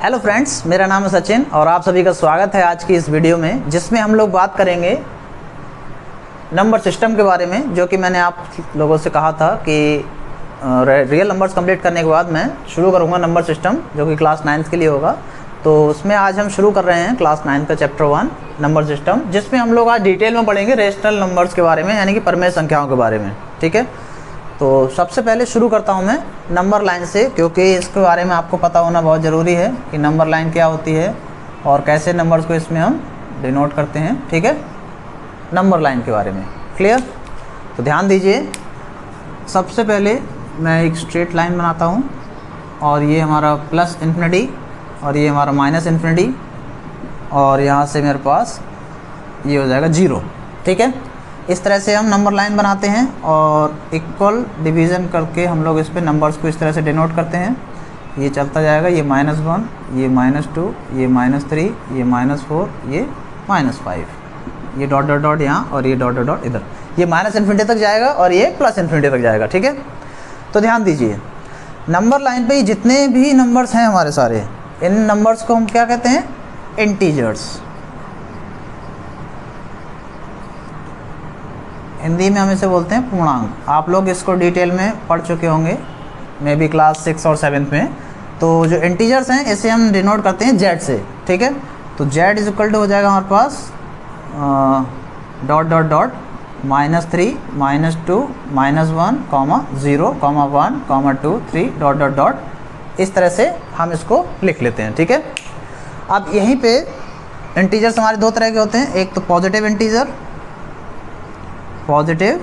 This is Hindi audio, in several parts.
हेलो फ्रेंड्स, मेरा नाम है सचिन और आप सभी का स्वागत है आज की इस वीडियो में, जिसमें हम लोग बात करेंगे नंबर सिस्टम के बारे में। जो कि मैंने आप लोगों से कहा था कि रियल नंबर्स कंप्लीट करने के बाद मैं शुरू करूंगा नंबर सिस्टम, जो कि क्लास 9 के लिए होगा। तो उसमें आज हम शुरू कर रहे हैं क्लास 9 का चैप्टर 1 नंबर सिस्टम, जिसमें हम लोग आज डिटेल में पढ़ेंगे रेशनल नंबर्स के बारे में, यानी कि परमेय संख्याओं के बारे में। ठीक है, तो सबसे पहले शुरू करता हूं मैं नंबर लाइन से, क्योंकि इसके बारे में आपको पता होना बहुत ज़रूरी है कि नंबर लाइन क्या होती है और कैसे नंबर्स को इसमें हम डिनोट करते हैं। ठीक है, नंबर लाइन के बारे में क्लियर। तो ध्यान दीजिए, सबसे पहले मैं एक स्ट्रेट लाइन बनाता हूं और ये हमारा प्लस इन्फिनिटी और ये हमारा माइनस इन्फिनिटी और यहाँ से मेरे पास ये हो जाएगा 0। ठीक है, इस तरह से हम नंबर लाइन बनाते हैं और इक्वल डिवीज़न करके हम लोग इस पे नंबर्स को इस तरह से डिनोट करते हैं। ये चलता जाएगा, ये -1, ये -2, ये -3, ये -4, ये -5, ये डॉट डॉट डॉट यहाँ और ये डॉट डॉट डॉट इधर। ये माइनस इन्फिनिटी तक जाएगा और ये प्लस इन्फिनिटी तक जाएगा। ठीक है, तो ध्यान दीजिए, नंबर लाइन पे जितने भी नंबर्स हैं हमारे सारे, इन नंबर्स को हम क्या कहते हैं? इंटीजर्स। हिंदी में हम इसे बोलते हैं पूर्णांक। आप लोग इसको डिटेल में पढ़ चुके होंगे, मे बी क्लास 6 और 7 में। तो जो इंटीजर्स हैं इसे हम डिनोट करते हैं Z से। ठीक है, तो Z इज इक्वल टू हो जाएगा हमारे पास dot dot dot -3, -2, -1, 0, 1, 2, 3 dot dot dot. इस तरह से हम इसको लिख लेते हैं। ठीक है, अब यहीं पे इंटीजर्स हमारे दो तरह के होते हैं, एक तो पॉजिटिव इंटीजर, पॉजिटिव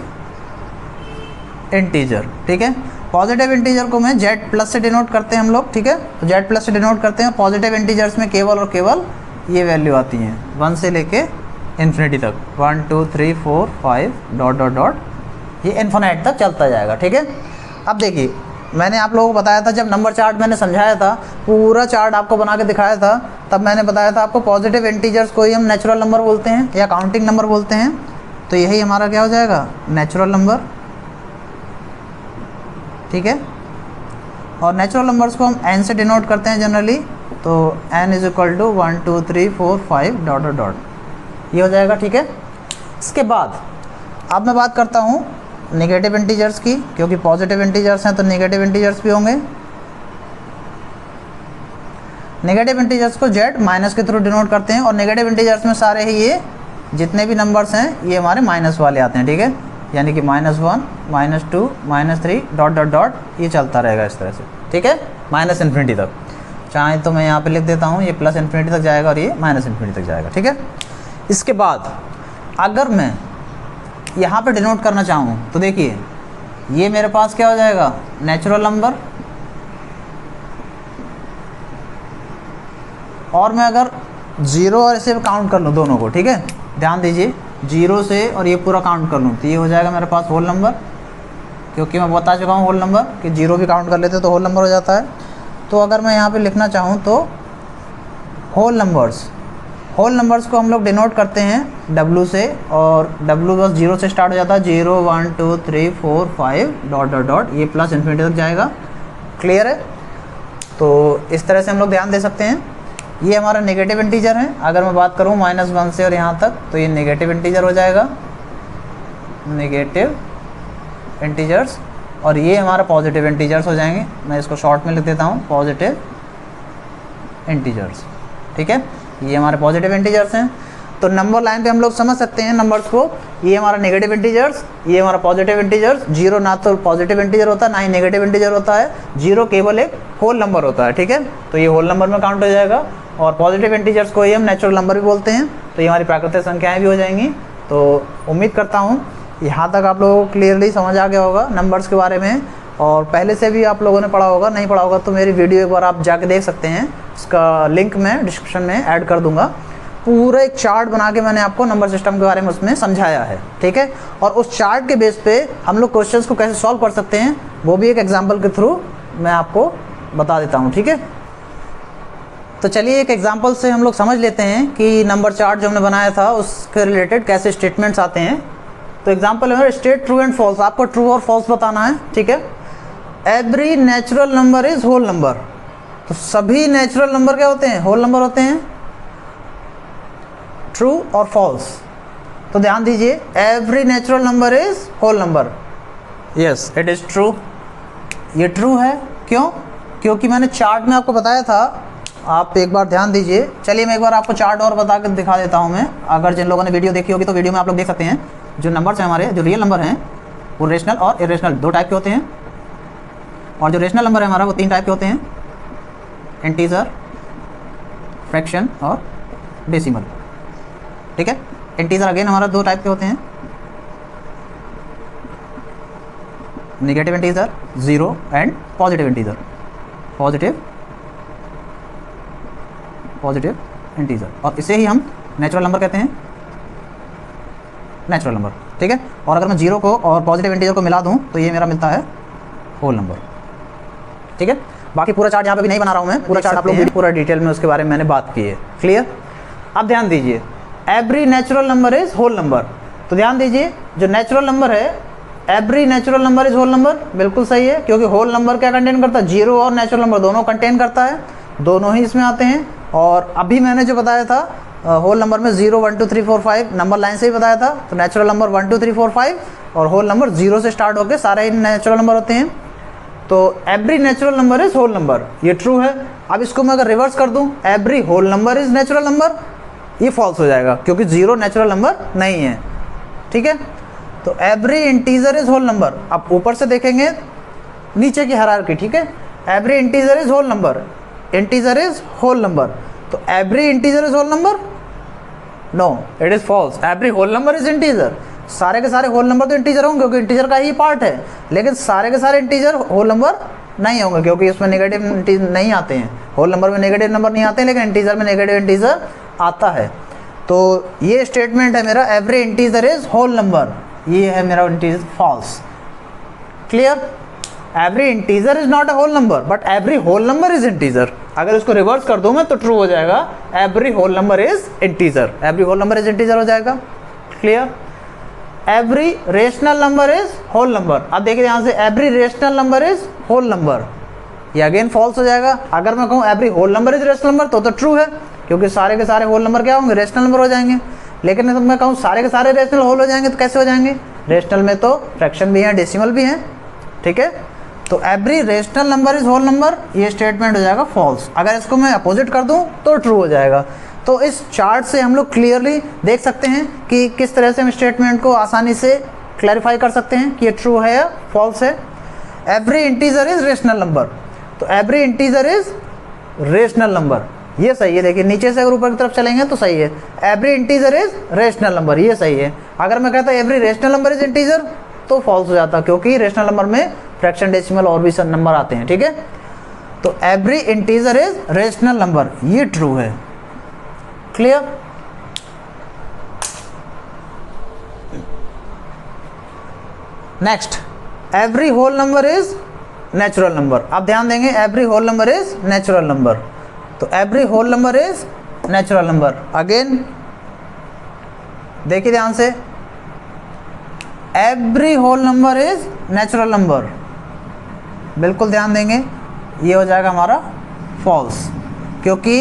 इंटीजर। ठीक है, पॉजिटिव इंटीजर को मैं Z प्लस से डिनोट करते हैं हम लोग। ठीक है, तो Z प्लस से डिनोट करते हैं। पॉजिटिव इंटीजर्स में केवल और केवल ये वैल्यू आती हैं 1 से लेके इन्फिनिटी तक, 1, 2, 3, 4, 5 डॉट डॉट डॉट, ये इन्फिनिट तक चलता जाएगा। ठीक है, अब देखिए, मैंने आप लोगों को बताया था, जब नंबर चार्ट मैंने समझाया था, पूरा चार्ट आपको बना के दिखाया था, तब मैंने बताया था आपको पॉजिटिव इंटीजर्स को ही हम नेचुरल नंबर बोलते हैं या काउंटिंग नंबर बोलते हैं। तो यही हमारा क्या हो जाएगा? Natural number. ठीक है, और नेचुरल नंबर्स को हम n से डिनोट करते हैं जनरली। तो n is equal to 1, 2, 3, 4, 5 dot dot dot, ये हो जाएगा। ठीक है, इसके बाद अब मैं बात करता हूँ नेगेटिव इंटीजर्स की, क्योंकि पॉजिटिव इंटीजर्स हैं तो नेगेटिव इंटीजर्स भी होंगे। नेगेटिव इंटीजर्स को Z माइनस के थ्रू डिनोट करते हैं और नेगेटिव इंटीजर्स में सारे ही ये जितने भी नंबर्स हैं ये हमारे माइनस वाले आते हैं। ठीक है, यानी कि -1, -2, -3 डॉट डॉट डॉट, ये चलता रहेगा इस तरह से। ठीक है, माइनस इन्फिनिटी तक। चाहे तो मैं यहाँ पे लिख देता हूँ, ये प्लस इन्फिनिटी तक जाएगा और ये माइनस इन्फिनिटी तक जाएगा। ठीक है, इसके बाद अगर मैं यहाँ पे डिनोट करना चाहूँ तो देखिए, ये मेरे पास क्या हो जाएगा? Natural number. और मैं अगर 0 और इसे काउंट कर लूँ दोनों को, ठीक है, ध्यान दीजिए, 0 से और ये पूरा काउंट कर लूँ तो ये हो जाएगा मेरे पास होल नंबर, क्योंकि मैं बता चुका हूँ होल नंबर कि 0 भी काउंट कर लेते तो होल नंबर हो जाता है। तो अगर मैं यहाँ पे लिखना चाहूँ तो होल नंबर्स को हम लोग डिनोट करते हैं W से, और W बस 0 से स्टार्ट हो जाता है, 0, 1, 2, 3, 4, 5 डॉट डॉट डॉट, ये प्लस इन्फिनिटी तक जाएगा। क्लियर है? तो इस तरह से हम लोग ध्यान दे सकते हैं। ये हमारा नेगेटिव इंटीजर है। अगर मैं बात करूँ -1 से और यहाँ तक, तो ये नेगेटिव इंटीजर हो जाएगा, नेगेटिव इंटीजर्स। और ये हमारा पॉजिटिव इंटीजर्स हो जाएंगे। मैं इसको शॉर्ट में लिख देता हूँ, पॉजिटिव इंटीजर्स। ठीक है, ये हमारे पॉजिटिव इंटीजर्स हैं। तो नंबर लाइन पे हम लोग समझ सकते हैं नंबर्स को, ये हमारा नेगेटिव इंटीजर्स, ये हमारा पॉजिटिव इंटीजर्स। 0 ना तो पॉजिटिव इंटीजर होता है, ना ही नेगेटिव इंटीजर होता है। 0 केवल एक होल नंबर होता है। ठीक है, तो ये होल नंबर में काउंट हो जाएगा। और पॉजिटिव इंटीजर्स को ही हम नेचुरल नंबर भी बोलते हैं। तो ये हमारी प्राकृतिक संख्याएं भी हो जाएंगी। तो उम्मीद करता हूँ यहाँ तक आप लोगों को क्लियरली समझ आ गया होगा नंबर्स के बारे में, और पहले से भी आप लोगों ने पढ़ा होगा। नहीं पढ़ा होगा तो मेरी वीडियो एक बार आप जाके देख सकते हैं, उसका लिंक मैं डिस्क्रिप्शन में ऐड कर दूँगा। पूरा एक चार्ट बना के मैंने आपको नंबर सिस्टम के बारे में उसमें समझाया है। ठीक है, और उस चार्ट के बेस पे हम लोग क्वेश्चंस को कैसे सॉल्व कर सकते हैं वो भी एक एग्जांपल के थ्रू मैं आपको बता देता हूँ। ठीक है, तो चलिए एक एग्जांपल से हम लोग समझ लेते हैं कि नंबर चार्ट जो हमने बनाया था उसके रिलेटेड कैसे स्टेटमेंट्स आते हैं। तो एग्जांपल है स्टेट ट्रू एंड फॉल्स, आपको ट्रू और फॉल्स बताना है। ठीक है, every natural number is whole number. तो सभी नेचुरल नंबर क्या होते हैं? होल नंबर होते हैं। ट्रू और फॉल्स। तो ध्यान दीजिए, every natural number is whole number. Yes, it is true. ये ट्रू है। क्यों? क्योंकि मैंने चार्ट में आपको बताया था। आप एक बार ध्यान दीजिए। चलिए मैं एक बार आपको चार्ट और बता कर दिखा देता हूँ मैं। अगर जिन लोगों ने वीडियो देखी होगी तो वीडियो में आप लोग देख सकते हैं जो नंबर्स हैं हमारे, जो रियल नंबर हैं वो रेशनल और इरेशनल दो टाइप के होते हैं। और जो रेशनल नंबर है हमारा वो तीन टाइप के होते हैं, इंटीजर, फ्रैक्शन और डेसिमल। ठीक है। इंटीजर अगेन हमारा दो टाइप के होते हैं, negative integer zero and positive integer. Positive integer, और इसे ही हम नेचुरल नंबर कहते हैं, नेचुरल नंबर। ठीक है। और अगर मैं जीरो को और पॉजिटिव इंटीजर को मिला दूं तो ये मेरा मिलता है होल नंबर। ठीक है। बाकी पूरा चार्ट यहाँ पे भी नहीं बना रहा हूँ मैं, पूरा चार्ट आप लोग पूरा डिटेल में उसके बारे में मैंने बात की है। क्लियर? अब ध्यान दीजिए, every natural number is whole number. तो ध्यान दीजिए, जो नेचुरल नंबर है, every natural number is whole number, बिल्कुल सही है, क्योंकि होल नंबर क्या कंटेन करता है? जीरो और नेचुरल नंबर दोनों कंटेन करता है, दोनों ही इसमें आते हैं। और अभी मैंने जो बताया था होल नंबर में 0 1 2 3 4 5 नंबर लाइन से ही बताया था। तो नेचुरल नंबर 1 2 3 4 5 और होल नंबर 0 से स्टार्ट होकर सारे ही नेचुरल नंबर होते हैं। तो every natural number is whole number, ये ट्रू है। अब इसको मैं अगर रिवर्स कर दूं, every whole number is natural number, ये फॉल्स हो जाएगा क्योंकि जीरो नेचुरल नंबर नहीं है। ठीक है। तो every integer is whole number. अब ऊपर से देखेंगे नीचे की हायरार्की। ठीक है। Every integer is whole number, integer is whole number. तो every integer is whole number? No, it is false. Every whole number is integer. सारे के सारे होल नंबर तो इंटीजर होंगे क्योंकि इंटीजर का ही पार्ट है, लेकिन सारे के सारे इंटीजर होल नंबर नहीं होंगे क्योंकि इसमें नेगेटिव नहीं आते हैं। होल नंबर में नेगेटिव नंबर नहीं आते हैं, लेकिन इंटीजर में नेगेटिव इंटीजर आता है। तो ये स्टेटमेंट है मेरा, every integer is whole number, ये है मेरा integer false. Clear? Every integer is not a whole number but every whole number is integer. अगर इसको रिवर्स कर दूं मैं तो ट्रू हो जाएगा, every whole number is integer, every whole number is integer हो जाएगा। Clear? Every rational number is whole number. अब देखिए यहाँ से, every rational number is whole number, ये अगेन फॉल्स हो जाएगा। अगर मैं कहूँ every whole number is rational number तो ट्रू है क्योंकि सारे के सारे होल नंबर क्या होंगे? रेशनल नंबर हो जाएंगे। लेकिन जब मैं कहूँ सारे के सारे रेशनल होल हो जाएंगे तो कैसे हो जाएंगे? रेशनल में तो फ्रैक्शन भी है, डेसिमल भी है। ठीक है। तो every rational number is whole number, ये स्टेटमेंट हो जाएगा फॉल्स। अगर इसको मैं अपोजिट कर दूं तो ट्रू हो जाएगा। तो इस चार्ट से हम लोग क्लियरली देख सकते हैं कि किस तरह से हम स्टेटमेंट को आसानी से क्लैरिफाई कर सकते हैं कि ये ट्रू है या फॉल्स है। Every integer is rational number, तो every integer is rational number, ये सही है। देखिए नीचे से अगर ऊपर की तरफ चलेंगे तो सही है, every integer is rational number, ये सही है। अगर मैं कहता every rational number is integer तो फॉल्स हो जाता क्योंकि रेशनल नंबर में फ्रैक्शन, डेसिमल और भी सब नंबर आते हैं। ठीक है। तो every integer is rational number, ये ट्रू है। Clear? Next, every whole number is natural number. आप ध्यान देंगे, every whole number is natural number. तो every whole number is natural number. Again देखिए ध्यान से, every whole number is natural number, बिल्कुल ध्यान देंगे, ये हो जाएगा हमारा फॉल्स क्योंकि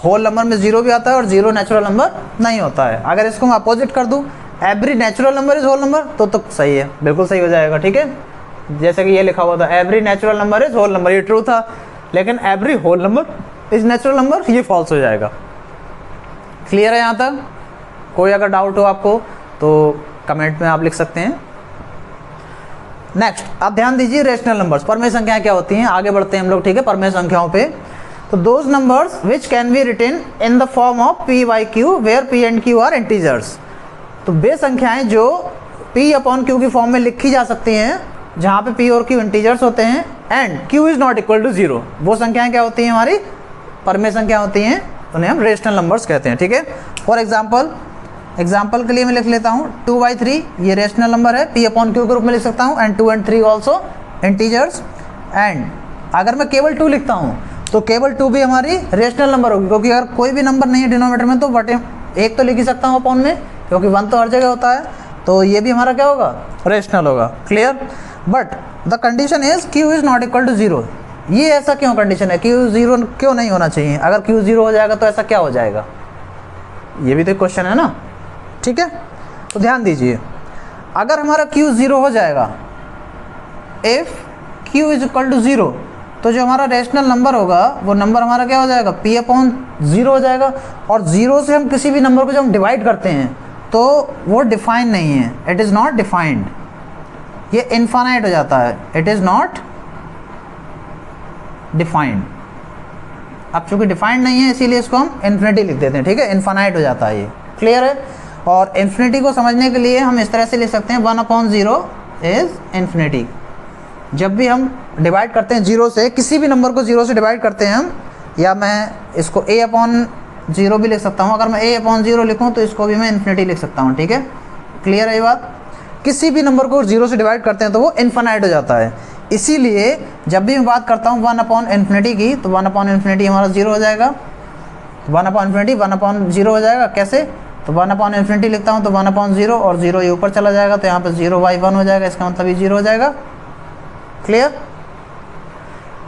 होल नंबर में जीरो भी आता है और जीरो नेचुरल नंबर नहीं होता है। अगर इसको मैं अपोजिट कर दूं, every natural number is whole number, तो सही है, बिल्कुल सही हो जाएगा। ठीक है। जैसे कि ये लिखा हुआ था, every natural number is whole number, ये ट्रू था, लेकिन every whole number is natural number, ये फॉल्स हो जाएगा। क्लियर है यहाँ तक? कोई अगर डाउट हो आपको तो कमेंट में आप लिख सकते हैं। नेक्स्ट, आप ध्यान दीजिए, रेशनल नंबर्स, परमेय संख्याएं क्या होती हैं? आगे बढ़ते हैं हम लोग। ठीक है। परमेय संख्याओं पे, तो those numbers which can be written in the form of p by q where p and q are integers. तो वे संख्याएं जो p अपॉन q की फॉर्म में लिखी जा सकती हैं जहाँ पे p और q इंटीजर्स होते हैं and q is not equal to zero, वो संख्याएं क्या होती हैं? हमारी परमेय संख्या होती हैं, उन्हें हम रेशनल नंबर्स कहते हैं। ठीक है। फॉर एग्जाम्पल के लिए मैं लिख लेता हूँ 2/3, ये रेशनल नंबर है, p अपॉन q के रूप में लिख सकता हूँ, and 2 and 3 also integers. And अगर मैं केवल 2 लिखता हूँ तो केवल 2 भी हमारी रेशनल नंबर होगी क्योंकि अगर कोई भी नंबर नहीं है डिनोमिनेटर में तो बटे एक तो लिख ही सकता हूँ अपॉन में, क्योंकि 1 तो हर जगह होता है, तो ये भी हमारा क्या होगा? रेशनल होगा। Clear? But the condition is q is not equal to zero, ये ऐसा क्यों कंडीशन है, क्यू ज़ीरो क्यों नहीं होना चाहिए? अगर क्यू ज़ीरो हो जाएगा तो ऐसा क्या हो जाएगा? ये भी तो क्वेश्चन है ना, ठीक है। तो ध्यान दीजिए, अगर हमारा क्यू ज़ीरो हो जाएगा, if q is equal to zero, तो जो हमारा रेशनल नंबर होगा वो नंबर हमारा क्या हो जाएगा? पी अपॉन ज़ीरो हो जाएगा। और ज़ीरो से हम किसी भी नंबर को जब हम डिवाइड करते हैं तो वो डिफाइन नहीं है, इट इज़ नॉट डिफाइंड, ये इनफाइनाइट हो जाता है, इट इज़ नॉट डिफाइंड। अब चूंकि डिफाइंड नहीं है इसीलिए इसको हम इन्फिनिटी लिख देते हैं, ठीक है, इनफाइनाइट हो जाता है, ये क्लियर है। और इन्फिनिटी को समझने के लिए हम इस तरह से लिख सकते हैं 1/0 इज़ इन्फिनिटी। जब भी हम डिवाइड करते हैं जीरो से, किसी भी नंबर को जीरो से डिवाइड करते हैं हम, या मैं इसको a/0 भी लिख सकता हूँ। अगर मैं a/0 लिखूँ तो इसको भी मैं इन्फिनिटी लिख सकता हूँ, ठीक है, क्लियर है ये बात। किसी भी नंबर को जीरो से डिवाइड करते हैं तो वो इनफाइनाइट हो जाता है। इसीलिए जब भी मैं बात करता हूँ 1/∞ की, तो 1/∞ हमारा जीरो हो जाएगा, 1/∞ 1/0 हो जाएगा। कैसे? तो 1/∞ लिखता हूँ तो 1/0 और 0 ये ऊपर चला जाएगा, तो यहाँ पर 0/1 हो जाएगा, इसका मतलब ये 0 हो जाएगा, क्लियर।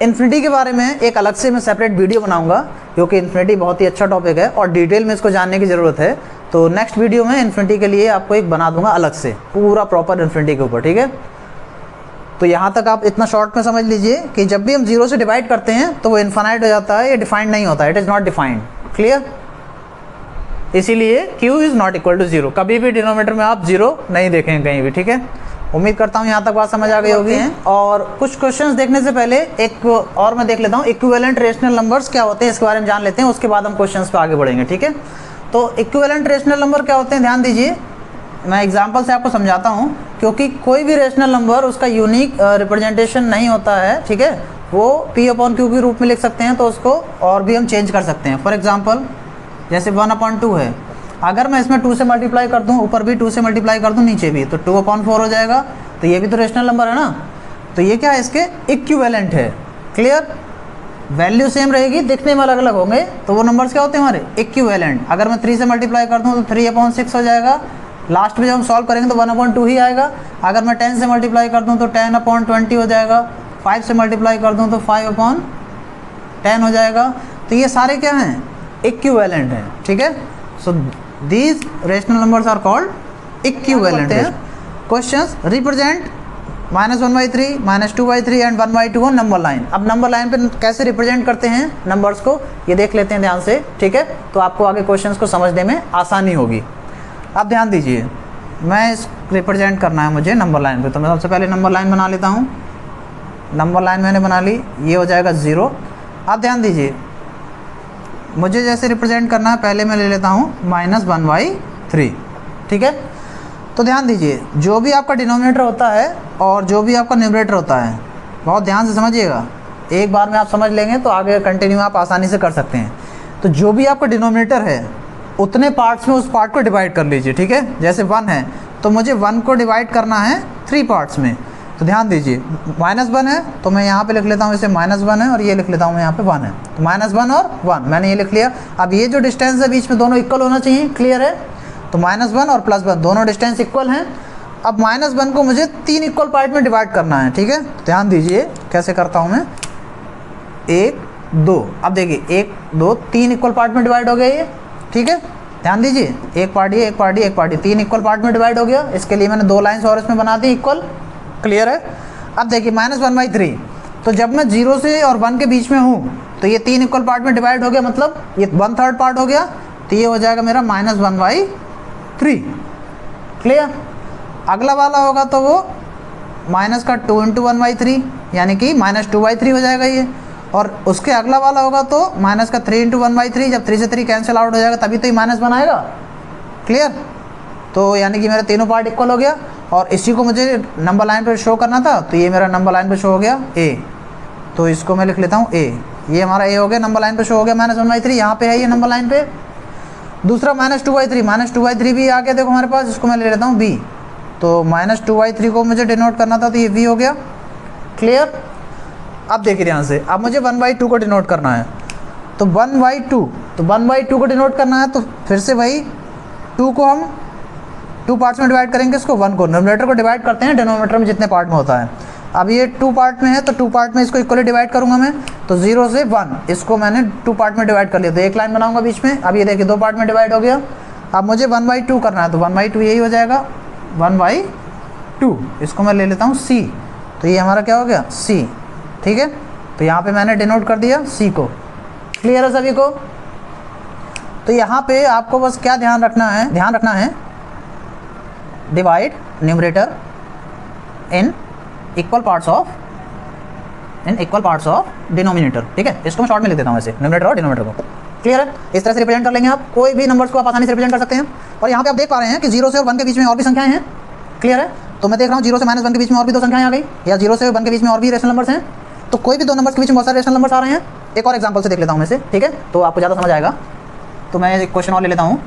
इन्फिनिटी के बारे में एक अलग से मैं सेपरेट वीडियो बनाऊंगा, क्योंकि इन्फिनिटी बहुत ही अच्छा टॉपिक है और डिटेल में इसको जानने की ज़रूरत है। तो नेक्स्ट वीडियो में इन्फिनिटी के लिए आपको एक बना दूंगा अलग से, पूरा प्रॉपर इन्फिनिटी के ऊपर, ठीक है। तो यहाँ तक आप इतना शॉर्ट में समझ लीजिए कि जब भी हम जीरो से डिवाइड करते हैं तो वो इनफाइनाइट हो जाता है, ये डिफाइंड नहीं होता, it is not defined, clear. इसीलिए q is not equal to zero, कभी भी डिनोमिनेटर में आप जीरो नहीं देखेंगे कहीं भी, ठीक है। उम्मीद करता हूँ यहाँ तक बात समझ आ गई होगी। और कुछ क्वेश्चंस देखने से पहले एक और मैं देख लेता हूँ, इक्विवेलेंट रेशनल नंबर्स क्या होते हैं इसके बारे में जान लेते हैं, उसके बाद हम क्वेश्चंस पे आगे बढ़ेंगे, ठीक है। तो इक्विवेलेंट रेशनल नंबर क्या होते हैं, ध्यान दीजिए, मैं एग्जांपल से आपको समझाता हूँ, क्योंकि कोई भी रेशनल नंबर उसका यूनिक रिप्रेजेंटेशन नहीं होता है, ठीक है। वो p/q के रूप में लिख सकते हैं, तो उसको और भी हम चेंज कर सकते हैं। फॉर एग्जांपल जैसे 1/2 है, अगर मैं इसमें 2 से मल्टीप्लाई कर दूं, ऊपर भी 2 से मल्टीप्लाई कर दूं, नीचे भी, तो 2/4 हो जाएगा। तो ये भी तो रेशनल नंबर है ना, तो ये क्या है, इसके इक्विवेलेंट है, क्लियर। वैल्यू सेम रहेगी, दिखने में अलग अलग होंगे, तो वो नंबर्स क्या होते हैं हमारे इक्विवेलेंट। अगर मैं 3 से मल्टीप्लाई कर दूं तो 3/6 हो जाएगा, लास्ट में जब हम सॉल्व करेंगे तो 1/2 ही आएगा। अगर मैं 10 से मल्टीप्लाई कर दूं तो 10/20 हो जाएगा, 5 से मल्टीप्लाई कर दूं तो 5/10 हो जाएगा। तो ये सारे क्या हैं, इक्विवेलेंट हैं, ठीक है। So these rational numbers are called equivalent. Questions represent -1/3, -2/3 and 1/2 on number line. अब नंबर लाइन पे कैसे रिप्रेजेंट करते हैं नंबर्स को, ये देख लेते हैं ध्यान से, ठीक है। तो आपको आगे क्वेश्चंस को समझने में आसानी होगी। अब ध्यान दीजिए, मैं इस रिप्रेजेंट करना है मुझे नंबर लाइन पे, तो मैं सबसे पहले नंबर लाइन बना लेता हूँ। नंबर लाइन मैंने बना ली, ये हो जाएगा 0। अब ध्यान दीजिए, मुझे जैसे रिप्रेजेंट करना है, पहले मैं ले लेता हूँ -1/3, ठीक है। तो ध्यान दीजिए, जो भी आपका डिनोमिनेटर होता है और जो भी आपका न्यूमरेटर होता है, बहुत ध्यान से समझिएगा, एक बार में आप समझ लेंगे तो आगे कंटिन्यू आप आसानी से कर सकते हैं। तो जो भी आपका डिनोमिनेटर है उतने पार्ट्स में उस पार्ट को डिवाइड कर लीजिए, ठीक है। जैसे 1 है तो मुझे 1 को डिवाइड करना है 3 पार्ट्स में। तो ध्यान दीजिए, -1 है तो मैं यहाँ पे लिख लेता हूँ इसे -1 है, और ये लिख लेता हूँ मैं यहाँ पे 1 है, तो -1 और 1 मैंने ये लिख लिया। अब ये जो डिस्टेंस है बीच में दोनों इक्वल होना चाहिए, क्लियर है। तो -1 और +1 दोनों डिस्टेंस इक्वल हैं। अब -1 को मुझे 3 इक्वल पार्ट में डिवाइड करना है, ठीक है। ध्यान दीजिए कैसे करता हूँ मैं, 1 2, अब देखिए 1 2 3 इक्वल पार्ट में डिवाइड हो गया ये, ठीक है। ध्यान दीजिए, एक पार्ट ये, एक पार्ट ये, एक पार्ट ये, 3 इक्वल पार्ट में डिवाइड हो गया। इसके लिए मैंने 2 लाइन्स और इसमें बना दी इक्वल, क्लियर है। अब देखिए -1/3, तो जब मैं 0 से और 1 के बीच में हूँ तो ये 3 इक्वल पार्ट में डिवाइड हो गया, मतलब ये 1/3 पार्ट हो गया, तो ये हो जाएगा मेरा -1/3, क्लियर। अगला वाला होगा तो वो माइनस का 2 × 1/3 यानी कि -2/3 हो जाएगा ये, और उसके अगला वाला होगा तो माइनस का 3 × 1/3, जब 3 से 3 कैंसिल आउट हो जाएगा तभी तो ये -1 आएगा, क्लियर। तो यानी कि मेरा तीनों पार्ट इक्वल हो गया, और इसी को मुझे नंबर लाइन पर शो करना था, तो ये मेरा नंबर लाइन पर शो हो गया A, तो इसको मैं लिख लेता हूँ A, ये हमारा A हो गया, नंबर लाइन पर शो हो गया -1/3, यहाँ पे है ये नंबर लाइन पे। दूसरा -2/3 भी आ गया देखो हमारे पास, इसको मैं ले लेता हूँ B, तो -2/3 को मुझे डिनोट करना था तो ये V हो गया, क्लियर। अब देखिए ध्यान से, अब मुझे 1/2 को डिनोट करना है, तो 1/2 को डिनोट करना है, तो फिर से वही 2 को हम 2 पार्ट्स में डिवाइड करेंगे, इसको 1 को, न्यूमरेटर को डिवाइड करते हैं डिनोमिनेटर में जितने पार्ट में होता है। अब ये 2 पार्ट में है तो 2 पार्ट में इसको इक्वली डिवाइड करूंगा मैं, तो 0 से 1 इसको मैंने 2 पार्ट में डिवाइड कर लिया, तो एक लाइन बनाऊंगा बीच में। अब ये देखिए 2 पार्ट में डिवाइड हो गया। अब मुझे 1/2 करना है, तो 1/2 यही हो जाएगा 1/2। इसको मैं ले लेता हूँ C, तो ये हमारा क्या हो गया C, ठीक है। तो यहाँ पे मैंने डिनोट कर दिया C को। क्लियर है सभी को? तो यहाँ पे आपको बस क्या ध्यान रखना है, divide numerator in equal parts of denominator, ठीक है। इसको मैं शॉर्ट में लिख देता हूँ ऐसे, न्यूमरेटर और डिनोमिनेटर को। क्लियर है? इस तरह से रिप्रेजेंट कर लेंगे आप, कोई भी नंबर्स को आप आसानी से रिप्रेजेंट कर सकते हैं। और यहाँ पे आप देख पा रहे हैं कि 0 से और 1 के बीच में और भी संख्याएं हैं। क्लियर है? तो मैं देख रहा हूँ 0 से -1 के बीच में और भी 2 संख्याएं आ गई, या 0 से 1 के बीच में और भी रेशनल नंबर्स हैं। तो कोई भी 2 नंबर्स के बीच में बहुत सारे रेशनल नंबर्स आ रहे हैं। एक और एग्जाम्पल से देख लेता हूँ मैं से, ठीक है, तो आपको ज़्यादा समझ आएगा। तो मैं एक क्वेश्चन और ले लेता हूँ,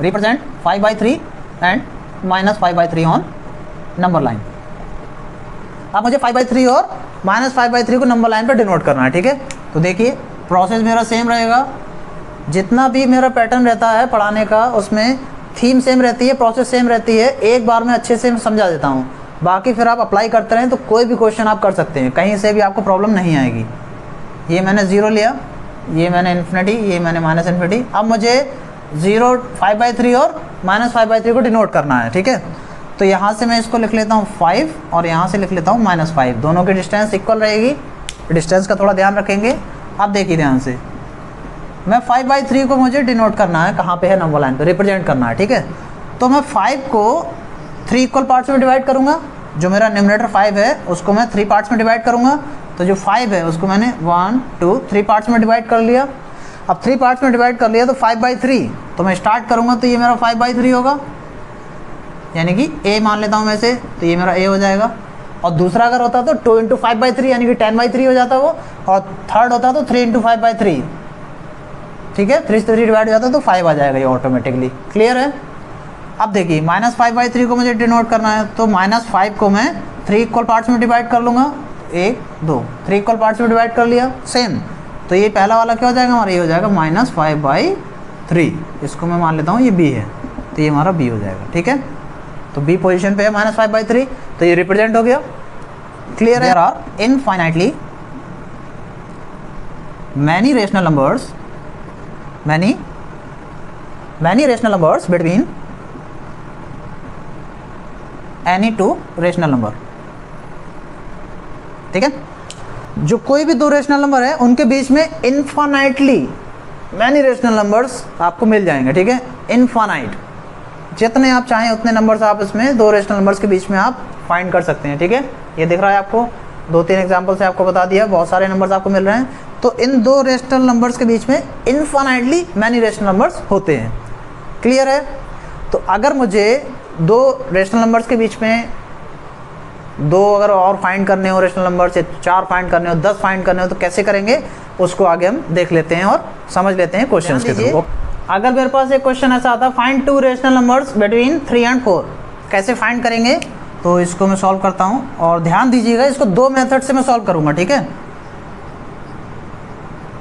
represent 5/3 and -5/3 on number line. अब मुझे 5/3 और -5/3 को नंबर लाइन पर डिनोट करना है, ठीक है। तो देखिए प्रोसेस मेरा सेम रहेगा, जितना भी मेरा पैटर्न रहता है पढ़ाने का उसमें थीम सेम रहती है, प्रोसेस सेम रहती है। एक बार मैं अच्छे से समझा देता हूँ, बाकी फिर आप अप्लाई करते रहें तो कोई भी क्वेश्चन आप कर सकते हैं, कहीं से भी आपको प्रॉब्लम नहीं आएगी। ये मैंने 0 लिया, ये मैंने इन्फिनिटी, ये मैंने -इन्फिनिटी। अब मुझे 0 5/3 और -5/3 को डिनोट करना है, ठीक है। तो यहाँ से मैं इसको लिख लेता हूँ 5 और यहाँ से लिख लेता हूँ -5। दोनों की डिस्टेंस इक्वल रहेगी, डिस्टेंस का थोड़ा ध्यान रखेंगे। अब देखिए ध्यान से, मैं 5/3 को मुझे डिनोट करना है, कहाँ पे है, नंबर लाइन पे रिप्रेजेंट करना है, ठीक है। तो मैं 5 को 3 इक्वल पार्ट्स में डिवाइड करूँगा। जो मेरा न्यूमरेटर 5 है उसको मैं 3 पार्ट्स में डिवाइड करूँगा। तो जो 5 है उसको मैंने 1 2 3 पार्ट्स में डिवाइड कर लिया। अब 3 पार्ट्स में डिवाइड कर लिया तो 5/3, तो मैं स्टार्ट करूँगा तो ये मेरा 5/3 होगा, यानी कि A मान लेता हूँ मैं से, तो ये मेरा A हो जाएगा। और दूसरा अगर होता तो 2 × 5/3 यानी कि 10/3 हो जाता वो, और थर्ड होता तो 3 × 5/3, ठीक है। 3 से 3 डिवाइड हो जाता तो 5 आ जाएगा ये ऑटोमेटिकली। क्लियर है? अब देखिए -5/3 को मुझे डिनोट करना है, तो -5 को मैं 3 इक्वल पार्ट्स में डिवाइड कर लूँगा, 1 2 3 इक्वल पार्ट्स में डिवाइड कर लिया सेम। तो ये पहला वाला क्या हो जाएगा हमारा, ये हो जाएगा -5/3। इसको मैं मान लेता हूँ ये B है, तो ये हमारा B हो जाएगा, ठीक है। तो B पोजीशन पे है -5/3, तो ये रिप्रेजेंट हो गया। क्लियर है? There are infinitely many rational numbers, many rational numbers between any 2 rational number, ठीक है। जो कोई भी 2 रेशनल नंबर है उनके बीच में इनफाइनाइटली मैनी रेशनल नंबर्स आपको मिल जाएंगे, ठीक है। इनफाइनाइट, जितने आप चाहें उतने नंबर्स आप इसमें 2 रेशनल नंबर्स के बीच में आप फाइंड कर सकते हैं, ठीक है। ये दिख रहा है आपको, 2-3 एग्जांपल से आपको बता दिया, बहुत सारे नंबर्स आपको मिल रहे हैं। तो इन 2 रेशनल नंबर्स के बीच में इनफाइनाइटली मैनी रेशनल नंबर्स होते हैं। क्लियर है? तो अगर मुझे 2 रेशनल नंबर्स के बीच में 2 अगर और फाइंड करने हो रेशनल नंबर से, 4 फाइंड करने हो, 10 फाइंड करने हो, तो कैसे करेंगे उसको आगे हम देख लेते हैं और समझ लेते हैं क्वेश्चन के थ्रू। अगर मेरे पास एक क्वेश्चन ऐसा आता है, find 2 rational numbers between 3 and 4, कैसे फाइंड करेंगे, तो इसको मैं सॉल्व करता हूँ। और ध्यान दीजिएगा इसको 2 मेथड से मैं सॉल्व करूँगा, ठीक है।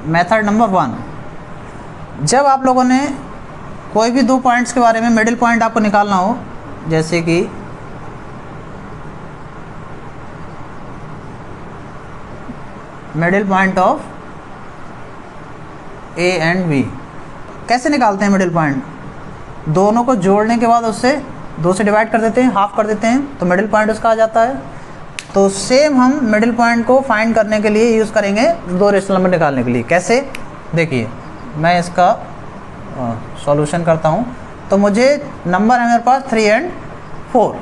मेथड नंबर 1, जब आप लोगों ने कोई भी 2 पॉइंट्स के बारे में मिडिल पॉइंट आपको निकालना हो, जैसे कि middle point of A and B, कैसे निकालते हैं मिडिल पॉइंट, दोनों को जोड़ने के बाद उससे 2 से डिवाइड कर देते हैं, हाफ कर देते हैं, तो मिडिल पॉइंट उसका आ जाता है। तो सेम हम मिडिल पॉइंट को फाइंड करने के लिए यूज़ करेंगे 2 रेशनल नंबर निकालने के लिए। कैसे, देखिए मैं इसका सॉल्यूशन करता हूँ। तो मुझे नंबर है मेरे पास 3 and 4,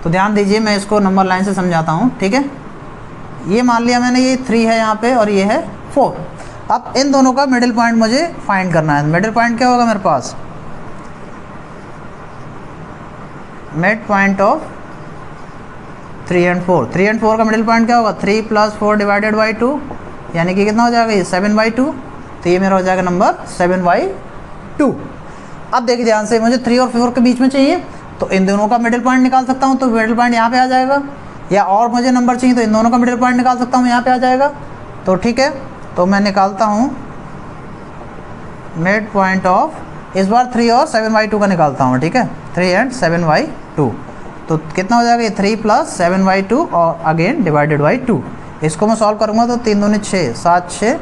तो ध्यान दीजिए मैं इसको नंबर लाइन से समझाता हूँ, ठीक है। ये मान लिया मैंने, ये 3 है यहाँ पे और ये है 4। अब इन दोनों का मिडिल पॉइंट मुझे फाइंड करना है। मिडिल पॉइंट क्या होगा मेरे पास, mid point of 3 and 4। 3 and 4 का मिडिल पॉइंट क्या होगा, 3 + 4 डिवाइडेड बाई 2, यानी कि कितना हो जाएगा ये 7/2। तो ये मेरा हो जाएगा नंबर 7/2। अब देखिए ध्यान से, मुझे 3 और 4 के बीच में चाहिए, तो इन दोनों का मिडिल पॉइंट निकाल सकता हूँ, तो मिडिल पॉइंट यहाँ पे आ जाएगा। या और मुझे नंबर चाहिए तो इन दोनों का मिडिल पॉइंट निकाल सकता हूँ, यहाँ पे आ जाएगा। तो ठीक है, तो मैं निकालता हूँ मिड पॉइंट ऑफ, इस बार 3 और 7/2 का निकालता हूँ, ठीक है, 3 and 7/2। तो कितना हो जाएगा ये 3 + 7/2 और अगेन डिवाइडेड बाई 2। इसको मैं सॉल्व करूँगा तो 3 दूनी 6, 7 6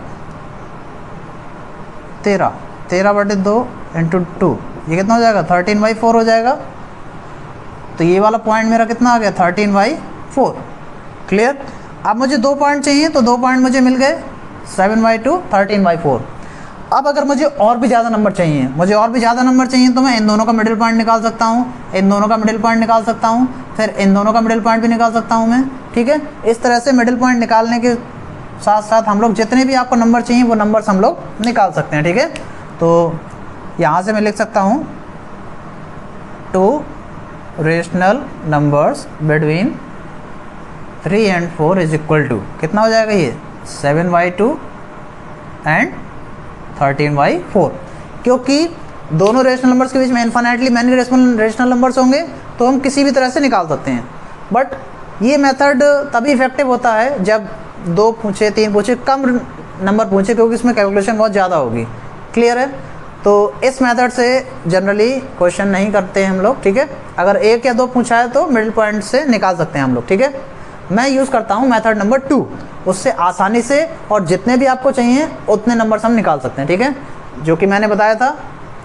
13, 13/2 इंटू 2, ये कितना हो जाएगा 13/4 हो जाएगा। तो ये वाला पॉइंट मेरा कितना आ गया 13/4। क्लियर। अब मुझे 2 पॉइंट चाहिए तो 2 पॉइंट मुझे मिल गए 7/2 13/4। अब अगर मुझे और भी ज़्यादा नंबर चाहिए, तो मैं इन दोनों का मिडिल पॉइंट निकाल सकता हूँ, इन दोनों का मिडिल पॉइंट निकाल सकता हूँ, फिर इन दोनों का मिडिल पॉइंट भी निकाल सकता हूँ मैं। ठीक है, इस तरह से मिडिल पॉइंट निकालने के साथ साथ हम लोग जितने भी आपको नंबर चाहिए वो नंबर्स हम लोग निकाल सकते हैं। ठीक है, तो यहाँ से मैं लिख सकता हूँ 2 rational numbers between 3 and 4 is equal to कितना हो जाएगा ये 7/2 एंड 13/4। क्योंकि दोनों रेशनल नंबर्स के बीच में इन्फिनिटली मैनी रेशनल नंबर्स होंगे तो हम किसी भी तरह से निकाल सकते हैं। बट ये मेथड तभी इफेक्टिव होता है जब 2 पूछे 3 पूछे कम नंबर पूछे, क्योंकि इसमें कैलकुलेशन बहुत ज़्यादा होगी। क्लियर है। तो इस मेथड से जनरली क्वेश्चन नहीं करते हैं हम लोग। ठीक है, अगर 1 या 2 पूछा है तो मिडिल पॉइंट से निकाल सकते हैं हम लोग। ठीक है, मैं यूज़ करता हूँ मेथड नंबर 2, उससे आसानी से और जितने भी आपको चाहिए उतने नंबर्स हम निकाल सकते हैं। ठीक है, जो कि मैंने बताया था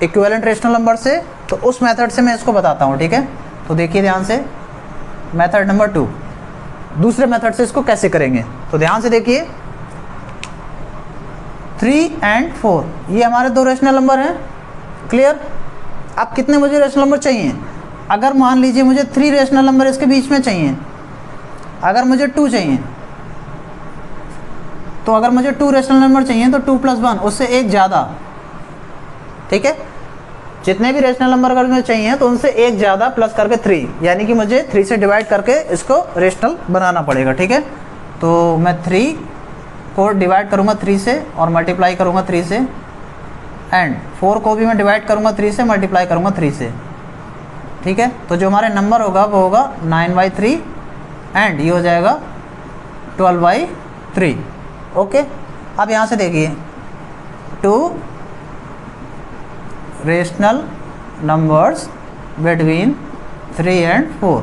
इक्विवेलेंट रेशनल नंबर से, तो उस मेथड से मैं इसको बताता हूँ। ठीक है, तो देखिए ध्यान से मेथड नंबर 2, दूसरे मेथड से इसको कैसे करेंगे। तो ध्यान से देखिए 3 and 4 ये हमारे 2 रेशनल नंबर हैं। क्लियर। अब कितने मुझे रेशनल नंबर चाहिए, अगर मान लीजिए मुझे 3 रेशनल नंबर इसके बीच में चाहिए, अगर मुझे 2 चाहिए, तो अगर मुझे 2 रेशनल नंबर चाहिए तो 2 + 1 उससे एक ज़्यादा। ठीक है, जितने भी रेशनल नंबर अगर मुझे चाहिए तो उनसे एक ज़्यादा प्लस करके 3, यानी कि मुझे 3 से डिवाइड करके इसको रेशनल बनाना पड़ेगा। ठीक है, तो मैं 3 को डिवाइड करूँगा 3 से और मल्टीप्लाई करूँगा 3 से, एंड 4 को भी मैं डिवाइड करूँगा 3 से, मल्टीप्लाई करूँगा 3 से। ठीक है, तो जो हमारे नंबर होगा वो होगा 9/3 एंड ये हो जाएगा 12/3। ओके, अब यहाँ से देखिए 2 रेशनल नंबर्स बिटवीन 3 and 4।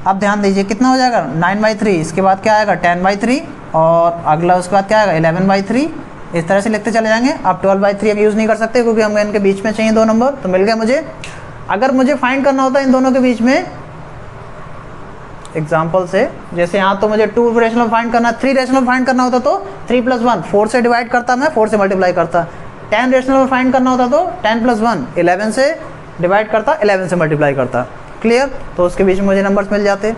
अब ध्यान दीजिए कितना हो जाएगा 9/3, इसके बाद क्या आएगा 10/3 और अगला उसके बाद क्या आएगा 11/3। इस तरह से लिखते चले जाएंगे। अब 12/3 हम यूज़ नहीं कर सकते क्योंकि हमें इनके बीच में चाहिए 2 नंबर, तो मिल गया मुझे। अगर मुझे फाइंड करना होता है इन दोनों के बीच में एग्जाम्पल से, जैसे यहाँ तो मुझे 2 रेशनल फाइंड करना, 3 रेशनल फाइंड करना होता तो 3 + 1 4 से डिवाइड करता, मैं 4 से मल्टीप्लाई करता। 10 रेशनल फाइंड करना होता तो 10 + 1 11 से डिवाइड करता, 11 से मल्टीप्लाई करता। क्लियर। तो उसके बीच में मुझे नंबर्स मिल जाते।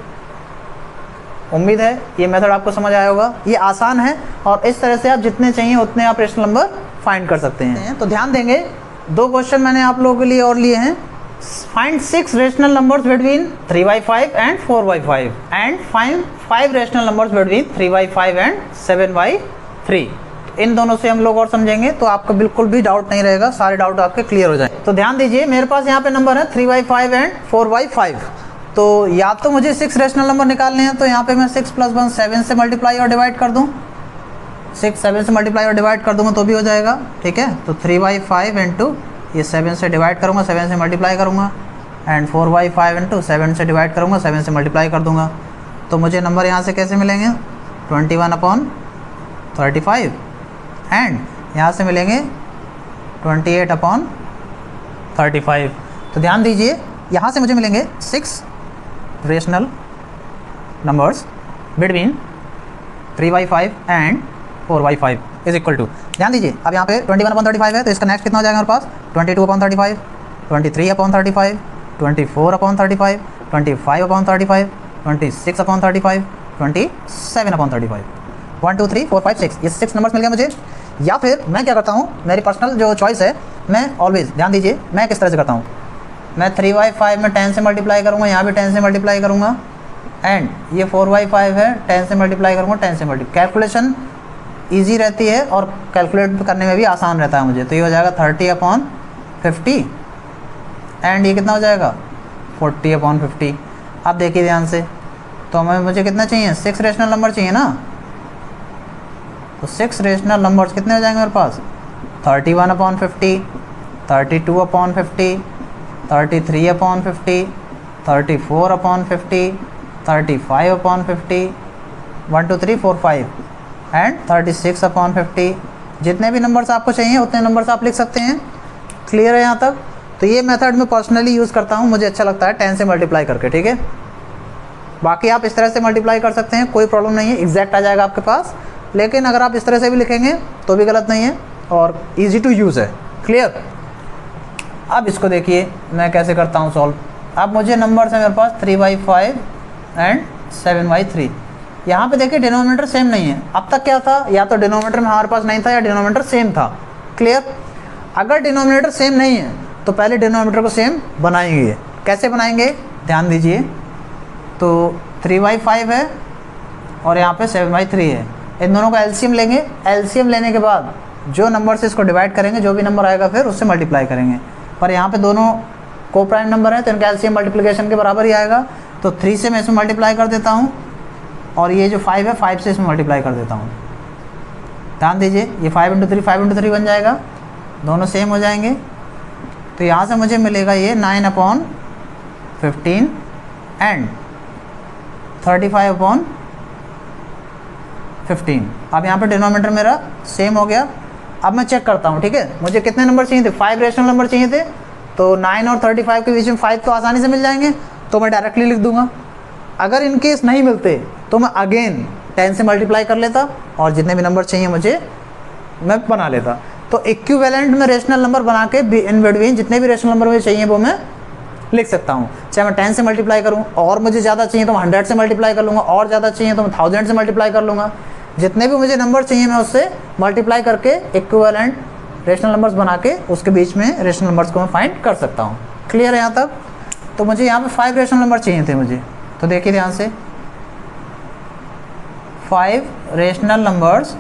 उम्मीद है ये मेथड आपको समझ आया होगा। ये आसान है और इस तरह से आप जितने चाहिए उतने आप रेशनल नंबर फाइंड कर सकते हैं। तो ध्यान देंगे 2 क्वेश्चन मैंने आप लोगों के लिए और लिए हैं। Find 6 rational numbers between 3/5 and 4/5 and find 5 rational numbers between 3/5 and 7/3। इन दोनों से हम लोग और समझेंगे तो आपको बिल्कुल भी डाउट नहीं रहेगा, सारे डाउट आपके क्लियर हो जाए। तो ध्यान दीजिए मेरे पास यहाँ पे नंबर है 3/5 एंड 4/5। तो या तो मुझे 6 रेशनल नंबर निकालने हैं, तो यहाँ पे मैं 6 + 1 7 से मल्टीप्लाई और डिवाइड कर दूँ, 6 7 से मल्टीप्लाई और डिवाइड कर दूँगा तो भी हो जाएगा। ठीक है, तो 3/5 इंटू ये 7 से डिवाइड करूँगा, 7 से मल्टीप्लाई करूँगा, एंड 4/5 इंटू 7 से डिवाइड करूँगा, 7 से मल्टीप्लाई कर दूँगा। तो मुझे नंबर यहाँ से कैसे मिलेंगे 21/35 एंड यहाँ से मिलेंगे 28/35। तो ध्यान दीजिए यहाँ से मुझे मिलेंगे 6 rational numbers between 3/5 and 4/5 is equal to, ध्यान दीजिए अब यहाँ पे 21/35 है तो इसका नेक्स्ट कितना हो जाएगा हमारे पास 22/35, 23/35, 24/35, 25/35, 26/35, 27/35, 1 2 3 4 5 6, ये 6 नंबर्स मिल गया मुझे। या फिर मैं क्या करता हूँ, मेरी पर्सनल जो चॉइस है, मैं ऑलवेज ध्यान दीजिए मैं किस तरह से करता हूँ, मैं 3/5 में 10 से मल्टीप्लाई करूँगा, यहाँ भी 10 से मल्टीप्लाई करूँगा, एंड ये 4/5 है 10 से मल्टीप्लाई करूँगा, 10 से मल्टीप्लाई। कैलकुलेशन ईजी रहती है और कैलकुलेट करने में भी आसान रहता है मुझे। तो ये हो जाएगा 30/50 एंड ये कितना हो जाएगा 40/50। अब देखिए ध्यान से, तो हमें मुझे कितना चाहिए 6 रेशनल नंबर चाहिए ना, तो 6 रेशनल नंबर्स कितने हो जाएंगे मेरे पास 31/50, 32/50, 33/50, 34 अपॉन 50, 35 अपॉन 50, 1 2 3 4 5 एंड 36 अपॉन 50। जितने भी नंबर्स आपको चाहिए उतने नंबर्स आप लिख सकते हैं। क्लियर है यहाँ तक? तो ये मेथड मैं पर्सनली यूज़ करता हूँ, मुझे अच्छा लगता है 10 से मल्टीप्लाई करके। ठीक है, बाकी आप इस तरह से मल्टीप्लाई कर सकते हैं, कोई प्रॉब्लम नहीं है, एग्जैक्ट आ जाएगा आपके पास। लेकिन अगर आप इस तरह से भी लिखेंगे तो भी गलत नहीं है और ईजी टू यूज़ है। क्लियर? अब इसको देखिए मैं कैसे करता हूँ सॉल्व। अब मुझे नंबर्स है मेरे पास 3/5 एंड 7/3। यहाँ पे देखिए डिनोमिनेटर सेम नहीं है। अब तक क्या था, या तो डिनोमिनेटर में हमारे पास नहीं था या डिनोमिनेटर सेम था। क्लियर? अगर डिनोमिनेटर सेम नहीं है तो पहले डिनोमिनेटर को सेम बनाएंगे। कैसे बनाएंगे ध्यान दीजिए। तो 3/5 है और यहाँ पे 7/3 है, इन दोनों का एलसीएम लेंगे। एलसीएम लेने के बाद जो नंबर से इसको डिवाइड करेंगे, जो भी नंबर आएगा फिर उससे मल्टीप्लाई करेंगे। पर यहाँ पे दोनों को प्राइम नंबर है तो इनका एलसीएम मल्टीप्लिकेशन के बराबर ही आएगा। तो 3 से मैं इसमें मल्टीप्लाई कर देता हूँ और ये जो 5 है 5 से इसमें मल्टीप्लाई कर देता हूँ। ध्यान दीजिए, ये 5 × 3 5 × 3 बन जाएगा, दोनों सेम हो जाएंगे। तो यहाँ से मुझे मिलेगा ये 9/15 एंड 35/15। अब यहाँ पे डिनोमिनेटर मेरा सेम हो गया। अब मैं चेक करता हूँ। ठीक है, मुझे कितने नंबर चाहिए थे, 5 रेशनल नंबर चाहिए थे। तो 9 और 35 के बीच में 5 तो आसानी से मिल जाएंगे, तो मैं डायरेक्टली लिख दूंगा। अगर इन केस नहीं मिलते तो मैं अगेन 10 से मल्टीप्लाई कर लेता और जितने भी नंबर चाहिए मुझे मैं बना लेता। तो इक्विवेलेंट में रेशनल नंबर बना के इन बिटवीन जितने भी रेशनल नंबर मुझे चाहिए वो मैं लिख सकता हूँ। चाहे मैं 10 से मल्टीप्लाई करूँ और मुझे ज़्यादा चाहिए तो मैं 100 से मल्टीप्लाई कर लूँगा, और ज़्यादा चाहिए तो मैं 1000 से मल्टीप्लाई कर लूँगा। जितने भी मुझे नंबर चाहिए मैं उससे मल्टीप्लाई करके इक्विवेलेंट रेशनल नंबर्स बना के उसके बीच में रेशनल नंबर्स को मैं फाइंड कर सकता हूँ। क्लियर है यहाँ तक? तो मुझे यहाँ पे 5 रेशनल नंबर चाहिए थे मुझे। तो देखिए ध्यान से, 5 rational numbers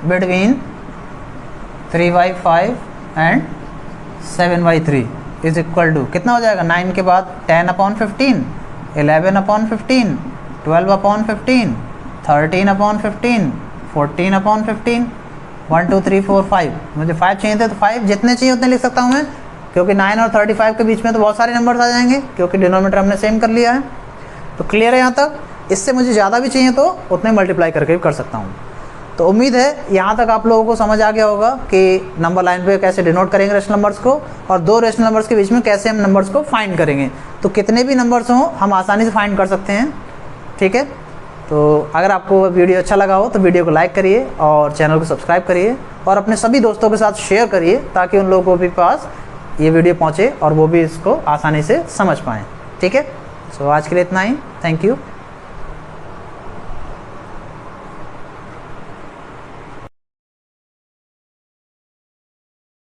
between 3/5 and 7/3 is equal to कितना हो जाएगा। 9 के बाद 10/15, 11/15, 12/15, 13/15, 14/15, 1 2 3 4 5। मुझे 5 चाहिए थे तो 5 जितने चाहिए उतने लिख सकता हूँ मैं, क्योंकि 9 और 35 के बीच में तो बहुत सारे नंबर्स आ जाएंगे क्योंकि डिनोमिनेटर हमने सेम कर लिया है। तो क्लियर है यहाँ तक? इससे मुझे ज़्यादा भी चाहिए तो उतने मल्टीप्लाई करके भी कर सकता हूँ। तो उम्मीद है यहाँ तक आप लोगों को समझ आ गया होगा कि नंबर लाइन पे कैसे डिनोट करेंगे रेशनल नंबर्स को, और दो रेशनल नंबर्स के बीच में कैसे हम नंबर्स को फाइंड करेंगे। तो कितने भी नंबर्स हों हम आसानी से फाइंड कर सकते हैं। ठीक है, तो अगर आपको वीडियो अच्छा लगा हो तो वीडियो को लाइक करिए और चैनल को सब्सक्राइब करिए और अपने सभी दोस्तों के साथ शेयर करिए ताकि उन लोगों को भी पास ये वीडियो पहुँचे और वो भी इसको आसानी से समझ पाएँ। ठीक है, सो आज के लिए इतना ही। Thank you.